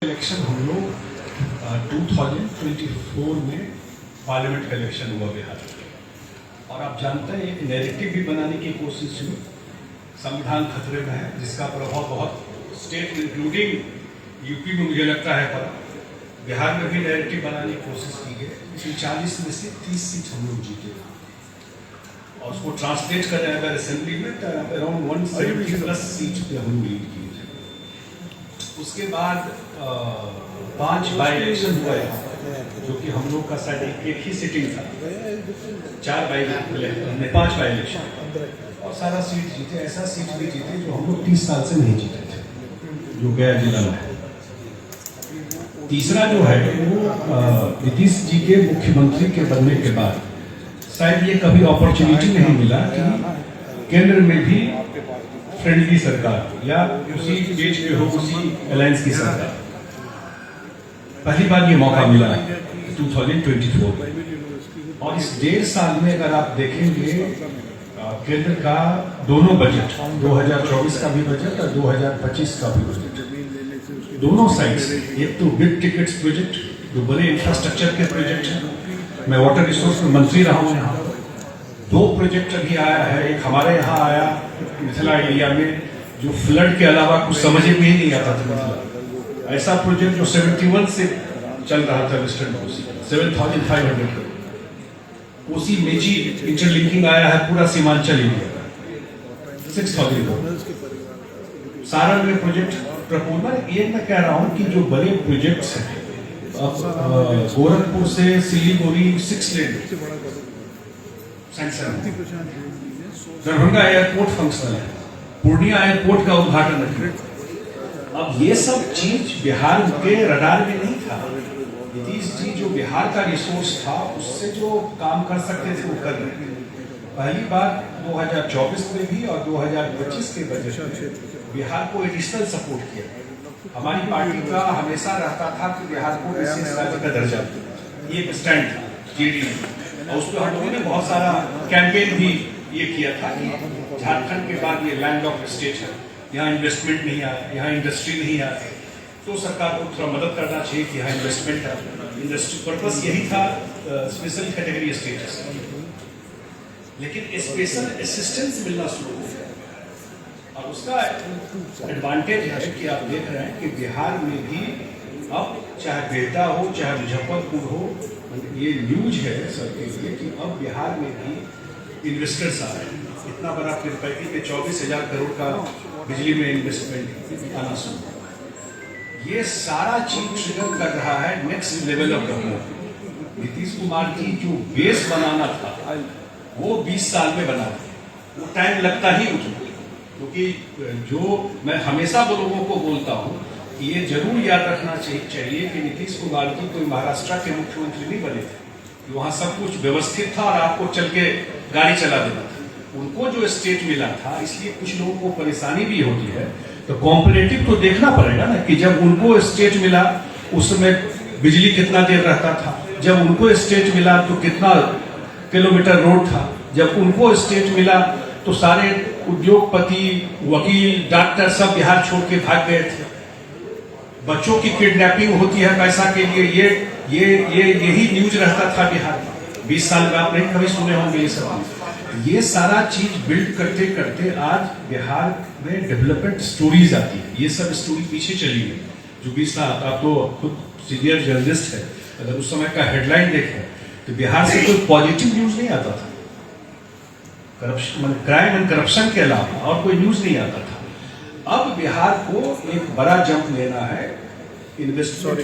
Election हम लोग 2024 में पार्लियामेंट का इलेक्शन हुआ बिहार में, और आप जानते हैं एक नैरेटिव भी बनाने की कोशिश हुई। संविधान खतरे में है, जिसका प्रभाव बहुत स्टेट इंक्लूडिंग यूपी में मुझे लगता है पर बिहार में भी नैरेटिव बनाने की कोशिश की गई। इसमें 40 में से 30 सीट हम लोग जीते और उसको ट्रांसलेट कर रहे हैं अगर असेंबली में तो अराउंड 170+ सीट पे हम लीड किए। उसके बाद 5 बाई इलेक्शन हुआ है, जो कि हम लोग का शायद एक ही सिटिंग था। 5 बाई इलेक्शन और सारा सीट जीते। ऐसा सीट भी जीते जो हम लोग 30 साल से नहीं जीते थे, जो गया जिला में है। तीसरा जो है वो नीतीश जी के मुख्यमंत्री के बनने के बाद शायद ये कभी अपॉर्चुनिटी नहीं मिला कि केंद्र में भी फ्रेंडली सरकार या उसी देश के हो, उसी अलायंस की सरकार। पहली बार ये मौका मिला 2024 में। और इस 1.5 साल में अगर आप देखेंगे केंद्र का दोनों बजट, 2024 का भी बजट और 2025 का भी बजट, दोनों साइड से, एक तो बिग टिकट्स प्रोजेक्ट जो बड़े इंफ्रास्ट्रक्चर के प्रोजेक्ट हैं। मैं वाटर रिसोर्स में मंत्री रहा हूँ यहाँ, 2 प्रोजेक्ट अभी आया है। एक हमारे यहाँ आया मिथिला एरिया में, जो फ्लड के अलावा कुछ समझ में ही नहीं आता था। ऐसा प्रोजेक्ट जो 71 से चल रहा था वेस्टर्न कोसी, 7,500 करोड़। कोसी मेची इंटरलिंकिंग आया है पूरा सीमांचल एरिया, 6,000 करोड़। सारण में प्रोजेक्ट प्रपोजल, ये मैं कह रहा हूँ कि जो बड़े प्रोजेक्ट्स हैं, गोरखपुर से सिलीगुड़ी 6 लेन दरभंगा एयरपोर्ट फंक्शनल है, पूर्णिया एयरपोर्ट का उद्घाटन है। अब ये सब चीज बिहार के रडार में नहीं था। नीतीश जी जो बिहार का रिसोर्स था उससे जो काम कर सकते थे वो कर रहे थे। पहली बार 2024 में भी और 2025 के बजट में बिहार को एडिशनल सपोर्ट किया। हमारी पार्टी का हमेशा रहता था कि बिहार को विशेष राज्य का दर्जा, ये एक स्टैंड था जेडी में, और उस पर हम लोगों ने बहुत सारा कैंपेन भी ये किया था कि झारखंड के बाद ये लैंडलॉक्ड स्टेट है, यहाँ इन्वेस्टमेंट नहीं आया, यहाँ इंडस्ट्री नहीं आया, तो सरकार को थोड़ा मदद करना चाहिए कि यहाँ इन्वेस्टमेंट है। इंडस्ट्री पर्पस यही था स्पेशल कैटेगरी स्टेटस, लेकिन स्पेशल असिस्टेंस मिलना शुरू हो गया। और उसका एडवांटेज है कि आप देख रहे हैं कि बिहार में भी अब चाहे बेटा हो चाहे मुजफ्फरपुर हो, ये न्यूज है सबके लिए कि अब बिहार में भी इन्वेस्टर्स आ रहे हैं। इतना बड़ा पैकेज में 24,000 करोड़ का बिजली में इन्वेस्टमेंट आना शुरू। ये सारा चीज ट्रिगर कर रहा है next level of government. Nitish Kumar की जो बेस बनाना था वो 20 साल में बना, वो टाइम लगता ही उसको। क्योंकि जो मैं हमेशा लोगों को बोलता हूँ कि ये जरूर याद रखना चाहिए कि नीतीश कुमार जी कोई महाराष्ट्र के मुख्यमंत्री नहीं बने थे। वहाँ सब कुछ व्यवस्थित था और आपको चल के गाड़ी चला देना था। उनको जो स्टेट मिला था, इसलिए कुछ लोगों को परेशानी भी होती है। तो कॉम्परेटिव तो देखना पड़ेगा ना कि जब उनको स्टेट मिला उस समय बिजली कितना देर रहता था, जब उनको स्टेट मिला तो कितना किलोमीटर रोड था, जब उनको स्टेट मिला तो सारे उद्योगपति, वकील, डॉक्टर सब बिहार छोड़ के भाग गए थे। बच्चों की किडनैपिंग होती है पैसा के लिए, यही न्यूज रहता था बिहार में। 20 साल में आप नहीं कभी सुने होंगे ये सब। ये सारा चीज बिल्ड करते करते आज बिहार में डेवलपमेंट स्टोरीज आती है। ये सब स्टोरी पीछे चली गई जो 20 साल। आप तो खुद सीनियर जर्नलिस्ट है, अगर उस समय का हेडलाइन देखें तो बिहार से कोई पॉजिटिव न्यूज नहीं आता था। करप्शन, क्राइम एंड करप्शन के अलावा और कोई न्यूज नहीं आता था। अब बिहार को एक बड़ा जंप लेना है investment,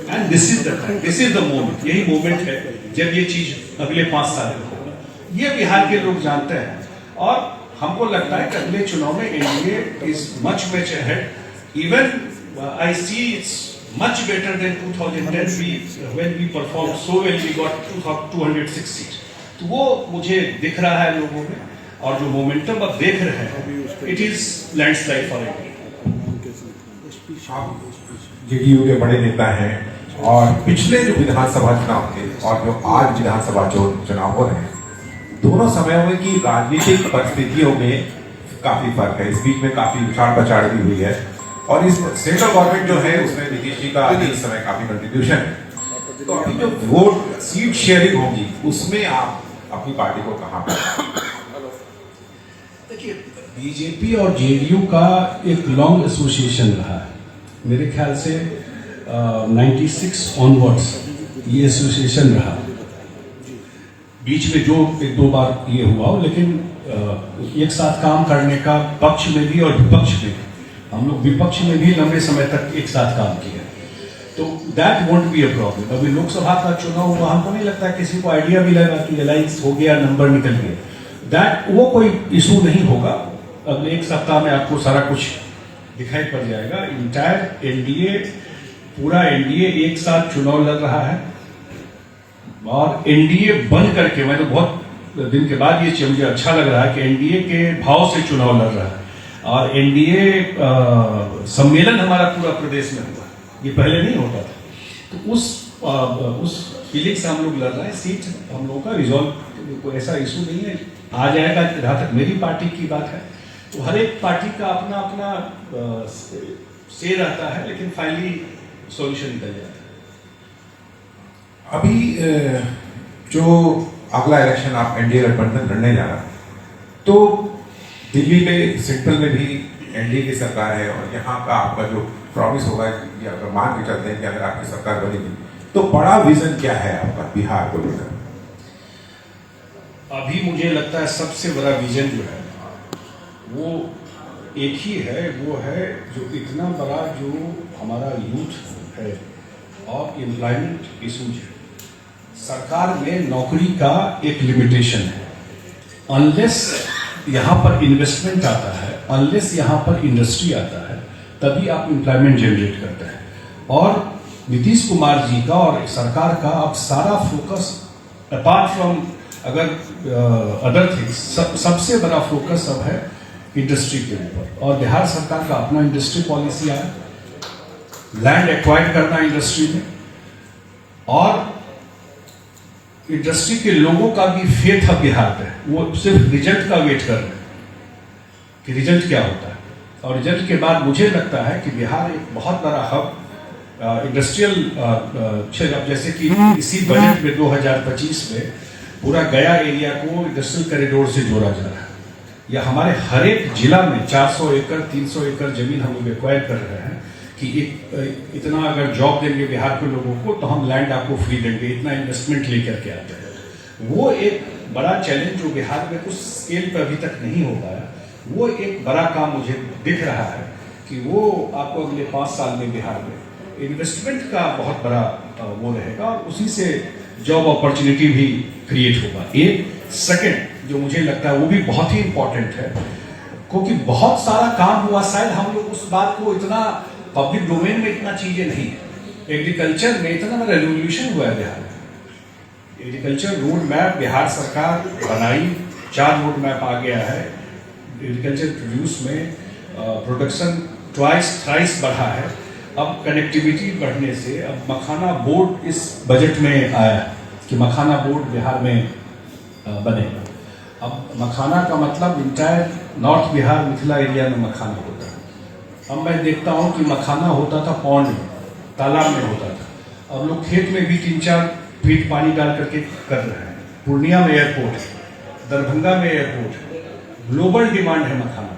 and this is the moment. यही मोमेंट है जब ये चीज अगले 5 साल में होगा। ये बिहार के लोग जानते हैं और हमको लगता है कि अगले चुनाव में NDA is much ahead. Even I see it's much better than 2010 when we perform so well, we got 206 seat. तो वो मुझे दिख रहा है लोगों में, और जो मोमेंटम अब देख रहे हैं, it is landslide for India. आप जेडीयू के बड़े नेता हैं और पिछले जो विधानसभा चुनाव थे और जो आज विधानसभा चुनाव हो रहे हैं, दोनों समयों में की राजनीतिक परिस्थितियों में काफी फर्क है। इस बीच में काफी उछाड़ पछाड़ भी हुई है। और इस सेंट्रल गवर्नमेंट जो है उसमें नीतीश जी का अभी इस समय काफी कंट्रीब्यूशन है। तो अभी जो वोट सीट शेयरिंग होगी उसमें आप अपनी पार्टी को कहां पर? देखिए, बीजेपी और जेडीयू का एक लॉन्ग एसोसिएशन रहा है। मेरे ख्याल से 96 ऑनवर्ड्स ये एसोसिएशन रहा। बीच में जो एक दो बार ये हुआ हो, लेकिन एक साथ काम करने का पक्ष में भी और विपक्ष में भी, हम लोग विपक्ष में भी लंबे समय तक एक साथ काम किया, तो that won't be a problem. अभी लोकसभा का चुनाव हुआ, हमको नहीं लगता किसी को आइडिया भी लगा कि अलायंस हो गया, नंबर निकल गया, दैट वो कोई इशू नहीं होगा। अगले एक सप्ताह में आपको सारा कुछ दिखाई पड़ जाएगा। इंटायर एनडीए, पूरा एनडीए एक साथ चुनाव लड़ रहा है, और एनडीए बन करके, मैं तो बहुत दिन के बाद ये मुझे अच्छा लग रहा है कि एनडीए के भाव से चुनाव लड़ रहा है, और एनडीए सम्मेलन हमारा पूरा प्रदेश में हुआ, ये पहले नहीं होता था। तो उस फीलिंग से हम लोग लड़ रहे हैं। सीट हम लोगों का रिजॉल्व, कोई ऐसा इशू नहीं है, आ जाएगा। जहां तक मेरी पार्टी की बात है, तो हर एक पार्टी का अपना अपना से रहता है, लेकिन फाइनली सॉल्यूशन निकल जाता है। अभी जो अगला इलेक्शन आप एनडीए गठबंधन लड़ने जा रहा है, तो दिल्ली में सेंट्रल में भी एनडीए की सरकार है, और यहाँ का आपका जो प्रॉमिस होगा, कि अगर मान के चलते हैं कि अगर आपकी सरकार बनेगी, तो बड़ा विजन क्या है आपका बिहार को लेकर? अभी मुझे लगता है सबसे बड़ा विजन जो है वो एक ही है, वो है जो इतना बड़ा जो हमारा यूथ है और एम्प्लॉयमेंट इशूज है। सरकार में नौकरी का एक लिमिटेशन है। अनलेस यहाँ पर इन्वेस्टमेंट आता है, अनलेस यहाँ पर इंडस्ट्री आता है, तभी आप एम्प्लॉयमेंट जनरेट करते हैं। और नीतीश कुमार जी का और सरकार का अब सारा फोकस, अपार्ट फ्रॉम अगर अदर थिंग्स, सबसे बड़ा फोकस अब है इंडस्ट्री के ऊपर। और बिहार सरकार का अपना इंडस्ट्री पॉलिसी आया, लैंड एक्वायर करना इंडस्ट्री में, और इंडस्ट्री के लोगों का भी फेथ अब बिहार पे, वो सिर्फ रिजल्ट का वेट कर रहे हैं कि रिजल्ट क्या होता है। और रिजल्ट के बाद मुझे लगता है कि बिहार एक बहुत बड़ा हब इंडस्ट्रियल अब जैसे कि इसी बजट में 2025 में पूरा गया एरिया को इंडस्ट्रियल कॉरिडोर से जोड़ा जा रहा है। या हमारे हर एक जिला में 400 एकड़ 300 एकड़ जमीन हम लोग एक्वायर कर रहे हैं कि इतना अगर जॉब देंगे बिहार के लोगों को, तो हम लैंड आपको फ्री देंगे, इतना इन्वेस्टमेंट लेकर के आते हैं। वो एक बड़ा चैलेंज जो बिहार में कुछ स्केल पर अभी तक नहीं हो पाया, वो एक बड़ा काम मुझे दिख रहा है कि वो आपको अगले 5 साल में बिहार में इन्वेस्टमेंट का बहुत बड़ा वो रहेगा, और उसी से जॉब अपॉर्चुनिटी भी क्रिएट होगा। एक सेकंड जो मुझे लगता है वो भी बहुत ही इंपॉर्टेंट है, क्योंकि बहुत सारा काम हुआ, शायद हम लोग उस बात को इतना पब्लिक डोमेन में इतना चीजें नहीं। एग्रीकल्चर में इतना बड़ा रेवोल्यूशन हुआ है बिहार में। एग्रीकल्चर रोड मैप बिहार सरकार बनाई, 4 रोड मैप आ गया है। एग्रीकल्चर प्रोड्यूस में प्रोडक्शन थ्राइस बढ़ा है। अब कनेक्टिविटी बढ़ने से अब मखाना बोर्ड इस बजट में आया कि मखाना बोर्ड बिहार में बनेगा। अब मखाना का मतलब entire north Bihar Mithila area में मखाना होता है। अब मैं देखता हूँ कि मखाना होता था पौंड में, तालाब में होता था, अब लोग खेत में भी 3-4 फीट पानी डाल करके कर रहे हैं। पूर्णिया में एयरपोर्ट है, दरभंगा में एयरपोर्ट है, ग्लोबल डिमांड है मखाना,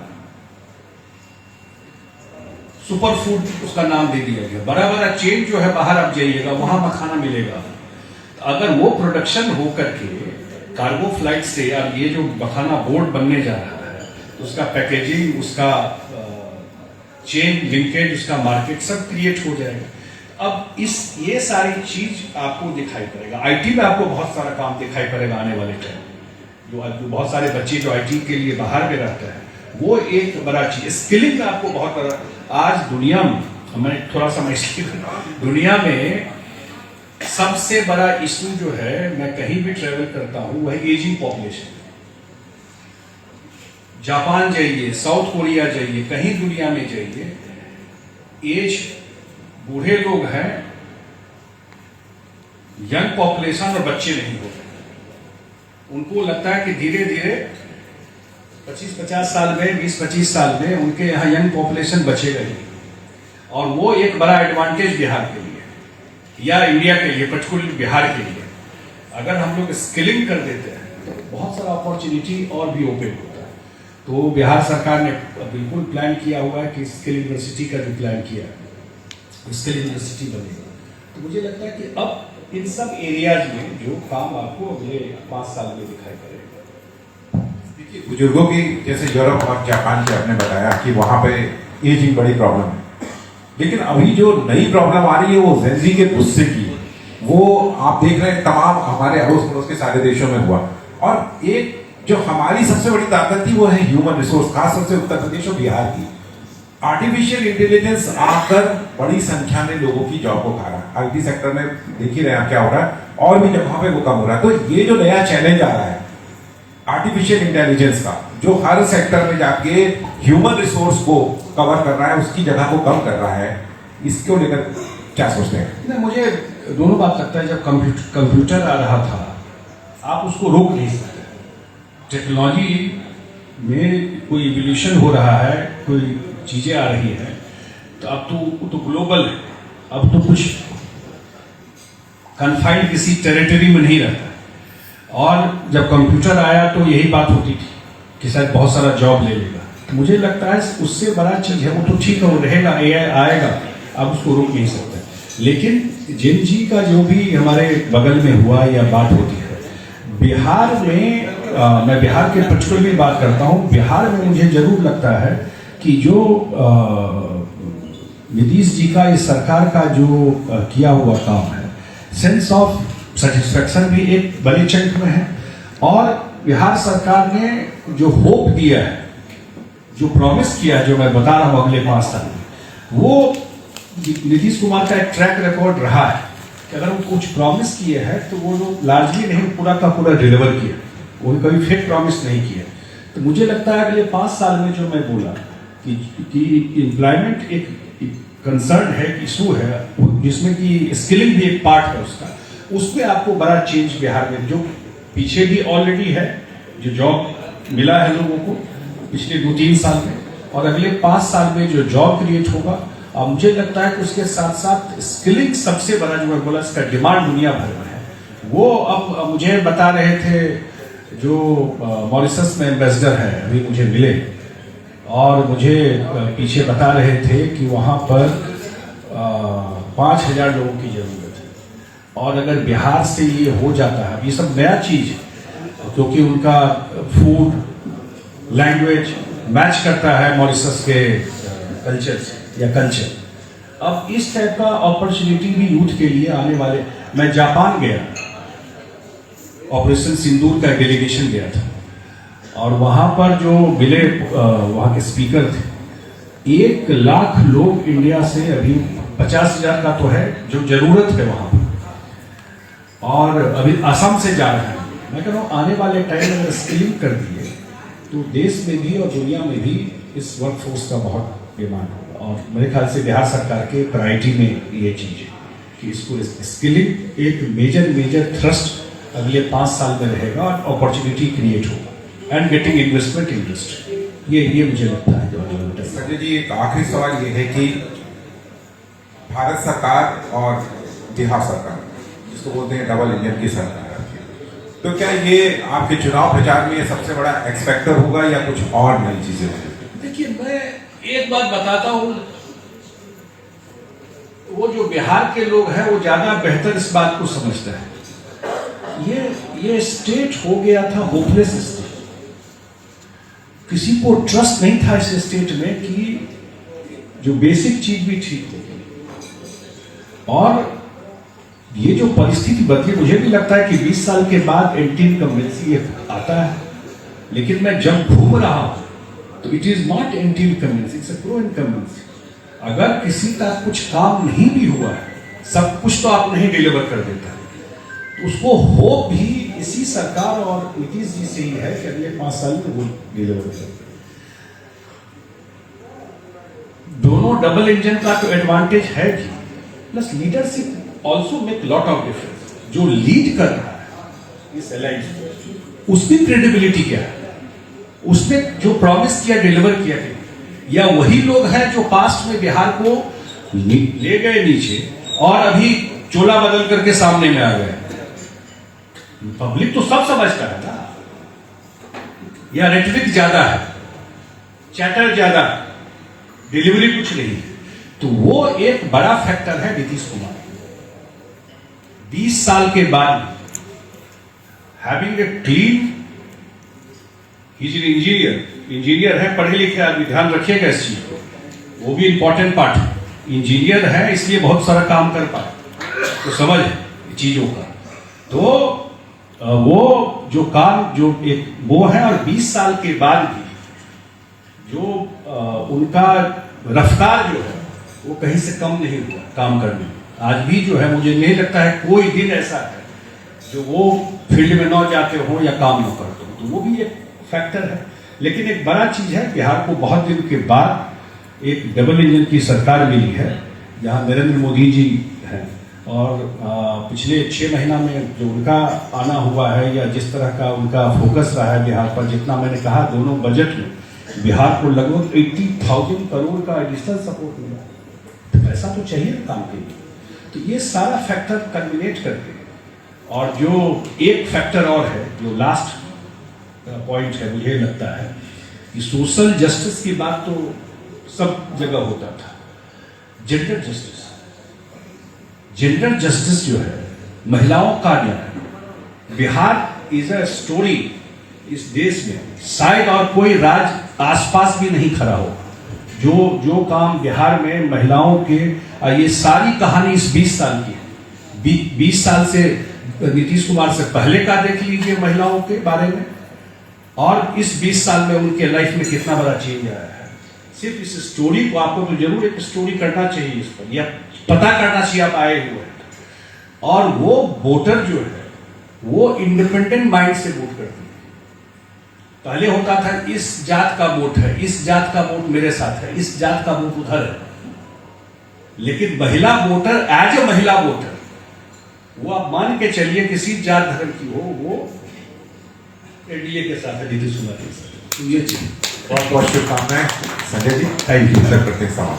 सुपर फूड उसका नाम दे दिया गया। बड़ा बड़ा चेन जो है बाहर आप जाइएगा वहां मखाना मिलेगा। अगर वो प्रोडक्शन हो करके कार्गो फ्लाइट से अब ये जो मखाना बोर्ड बनने जा रहा है, उसका पैकेजिंग, उसका चेन लिंकेज, उसका मार्केट सब क्रिएट हो जाएगा। अब ये सारी चीज आपको दिखाई पड़ेगा। आईटी में आपको बहुत सारा काम दिखाई पड़ेगा आने वाले टाइम। जो बहुत सारे बच्चे जो आईटी के लिए बाहर में रहते हैं, वो एक बड़ा चीज। स्किलिंग में आपको बहुत बड़ा, आज दुनिया में, मैं थोड़ा सा दुनिया में सबसे बड़ा इशू जो है, मैं कहीं भी ट्रेवल करता हूं, वही एजिंग पॉपुलेशन। जापान जाइए, साउथ कोरिया जाइए, कहीं दुनिया में जाइए, एज बूढ़े लोग हैं, यंग पॉपुलेशन और बच्चे नहीं होते। उनको लगता है कि धीरे धीरे 25-50 साल में, 20-25 साल में उनके यहाँ यंग पॉपुलेशन बचेगा ही। और वो एक बड़ा एडवांटेज बिहार के लिए या इंडिया के लिए, पर्टिकुलर बिहार के लिए। अगर हम लोग स्किलिंग कर देते हैं तो बहुत सारा अपॉर्चुनिटी और भी ओपन होता है। तो बिहार सरकार ने बिल्कुल प्लान किया हुआ है कि स्किल यूनिवर्सिटी का जो प्लान किया है, स्किल यूनिवर्सिटी बनेगा। तो मुझे लगता है कि अब इन सब एरियाज में जो काम आपको अगले 5 साल में दिखाई पड़ेगा। देखिए, बुजुर्गों की जैसे यूरोप और जापान के आपने बताया कि वहां पे एजिंग बड़ी प्रॉब्लम है, लेकिन अभी जो नई प्रॉब्लम आ रही है वो जेनजी के गुस्से की है। वो आप देख रहे हैं तमाम हमारे अड़ोस पड़ोस के सारे देशों में हुआ। और एक जो हमारी सबसे बड़ी ताकत थी वो है ह्यूमन रिसोर्स, खासतौर से उत्तर प्रदेश और बिहार की। आर्टिफिशियल इंटेलिजेंस आकर बड़ी संख्या में लोगों की जॉब को खा रहा है। आईटी सेक्टर में देख ही रहे हैं क्या हो रहा है, और भी जगहों पे वो कम हो रहा है। तो ये जो नया चैलेंज आ रहा है आर्टिफिशियल इंटेलिजेंस का, जो हर सेक्टर में जाके ह्यूमन रिसोर्स को कवर कर रहा है, उसकी जगह को कम कर रहा है, इसको लेकर क्या सोचते हैं? मुझे दोनों बात लगता है। जब कंप्यूटर आ रहा था, आप उसको रोक नहीं सकते। टेक्नोलॉजी में कोई इवोल्यूशन हो रहा है, कोई चीजें आ रही हैं, तो अब तो ग्लोबल है। अब तो कुछ कन्फाइंड किसी टेरिटरी में नहीं रहता। और जब कंप्यूटर आया तो यही बात होती थी कि शायद बहुत सारा जॉब ले लेगा। तो मुझे लगता है उससे बड़ा चीज है, वो तो ठीक है, वो रहेगा, एआई आएगा, आप उसको रोक नहीं सकते। लेकिन जेन जी का जो भी हमारे बगल में हुआ या बात होती है, बिहार में मैं बिहार के पर्टिकुलरली बात करता हूँ। बिहार में मुझे जरूर लगता है कि जो नीतीश जी का, इस सरकार का जो किया हुआ काम है, सेंस ऑफ सेटिस्फैक्शन भी एक बड़े चंक में है। और बिहार सरकार ने जो होप दिया है, जो प्रॉमिस किया है, जो मैं बता रहा हूं अगले 5 साल में, वो नीतीश कुमार का एक ट्रैक रिकॉर्ड रहा है कि अगर वो कुछ प्रॉमिस किए हैं तो वो लोग लार्जली नहीं, पूरा का पूरा डिलीवर किया, वो कभी फेक प्रॉमिस नहीं किया। तो मुझे लगता है अगले 5 साल में जो मैं बोला कि एम्प्लॉयमेंट एक कंसर्न है, इशू है, जिसमें कि स्किलिंग भी एक पार्ट है उसका, उसमें आपको बड़ा चेंज बिहार में, जो पीछे भी ऑलरेडी है, जो जॉब मिला है लोगों को पिछले 2-3 साल में, और अगले 5 साल में जो जॉब क्रिएट होगा। और मुझे लगता है कि उसके साथ साथ स्किलिंग सबसे बड़ा, जो मैं बोला, इसका डिमांड दुनिया भर में है। वो अब मुझे बता रहे थे जो मॉरिशस में एम्बेसडर है, अभी मुझे मिले, और मुझे पीछे बता रहे थे कि वहाँ पर 5000 लोगों की जरूरत है। और अगर बिहार से ये हो जाता है, ये सब नया चीज है, क्योंकि उनका फूड, लैंग्वेज मैच करता है मॉरिशस के कल्चर से या कल्चर। अब इस टाइप का अपॉर्चुनिटी भी यूथ के लिए आने वाले। मैं जापान गया, ऑपरेशन सिंदूर का डेलीगेशन गया था, और वहां पर जो मिले वहां के स्पीकर थे, 1 लाख लोग इंडिया से, अभी 50,000 का तो है जो जरूरत है वहां पर, और अभी असम से जा रहे हैं। मैं कह रहा हूँ आने वाले टाइम में अगर स्किलिंग कर दिए तो देश में भी और दुनिया में भी इस वर्कफोर्स का बहुत डिमांड होगा। और मेरे ख्याल से बिहार सरकार के प्रायोरिटी में ये चीज है कि इसको स्किलिंग एक मेजर थ्रस्ट अगले 5 साल में रहेगा, और अपॉर्चुनिटी क्रिएट होगा एंड गेटिंग इन्वेस्टमेंट इंडस्ट्री। ये मुझे लगता है। संजय जी, एक आखिरी सवाल ये है कि भारत सरकार और बिहार सरकार, जिसको बोलते हैं डबल इंजन की सरकार, तो क्या ये आपके चुनाव प्रचार में ये सबसे बड़ा एक्सपेक्टर होगा या कुछ और नई चीजें होंगी? देखिए, मैं एक बात बताता हूं, वो जो बिहार के लोग हैं वो ज्यादा बेहतर इस बात को समझते हैं। ये स्टेट हो गया था होपलेस स्टेट, किसी को ट्रस्ट नहीं था इस स्टेट में कि जो बेसिक चीज भी ठीक होगी। और ये जो परिस्थिति बदली, मुझे भी लगता है कि 20 साल के बाद एंटी इनकम्बेंसी आता है, लेकिन मैं जब घूम रहा हूं तो it is not anti incumbency, it's a pro incumbency. अगर किसी का कुछ काम नहीं भी हुआ है, सब कुछ तो आप नहीं डिलीवर कर देता, तो उसको होप भी इसी सरकार और नीतीश जी से ही है कि अगले 5 साल में वो डिलीवर करेंगे। दोनों डबल इंजन का तो एडवांटेज है भी, plus leadership also make lot of difference. जो लीड कर रहा है इस अलायंस को, उसकी क्रेडिबिलिटी क्या है, उसने जो प्रॉमिस किया डिलीवर किया, या वही लोग हैं जो पास्ट में बिहार को ले गए नीचे और अभी चोला बदल करके सामने में आ गए। पब्लिक तो सब समझता है ना, या रेटरिक ज्यादा है, चैटर ज्यादा, डिलीवरी कुछ नहीं। तो वो एक बड़ा फैक्टर है नीतीश कुमार। 20 साल के बाद हैविंग ए क्लीन, इंजीनियर है, पढ़े लिखे आदमी, ध्यान रखिएगा इस चीज को, वो भी इंपॉर्टेंट पार्ट है। इंजीनियर है इसलिए बहुत सारा काम कर पाए, तो समझ चीजों का। तो वो जो काम जो एक वो है, और 20 साल के बाद भी जो उनका रफ्तार जो है वो कहीं से कम नहीं हुआ काम करने में। आज भी जो है मुझे नहीं लगता है कोई दिन ऐसा है जो वो फील्ड में न जाते हो या काम न करते हो, तो वो भी एक फैक्टर है। लेकिन एक बड़ा चीज है, बिहार को बहुत दिन के बाद एक डबल इंजन की सरकार मिली है, जहां नरेंद्र मोदी जी हैं, और पिछले 6 महीना में जो उनका आना हुआ है या जिस तरह का उनका फोकस रहा है बिहार पर, जितना मैंने कहा दोनों बजट में बिहार को लगभग 80,000 करोड़ का एडिशनल सपोर्ट मिला, तो पैसा तो चाहिए काम के लिए। तो ये सारा फैक्टर कम्बिनेट करके, और जो एक फैक्टर और है जो लास्ट पॉइंट है, मुझे लगता है कि सोशल जस्टिस की बात तो सब जगह होता था, जेंडर जस्टिस जो है, महिलाओं का न्याय, बिहार इज अ स्टोरी इस देश में, शायद और कोई राज्य आसपास भी नहीं खड़ा हो। जो काम बिहार में महिलाओं के, ये सारी कहानी इस 20 साल की है। 20 साल से नीतीश कुमार से पहले का देख लीजिए महिलाओं के बारे में, और इस 20 साल में उनके लाइफ में कितना बड़ा चेंज आया है। सिर्फ इस स्टोरी को आपको तो जरूर एक स्टोरी करना चाहिए इस पर, या पता करना चाहिए आप आए हुए हैं। और वो वोटर जो है वो इंडिपेंडेंट माइंड से वोट करते हैं। पहले होता था इस जात का वोट है, इस जात का वोट मेरे साथ है, इस जात का वोट उधर है। लेकिन महिला वोटर, एज ए महिला वोटर, वो आप मान के चलिए किसी जात धर्म की हो, वो एनडीए के साथ है, नीतीश कुमार के साथ। तो ये चीज बहुत बहुत शुभकामनाएं संजय जी। Thank you. करते हैं सवाल।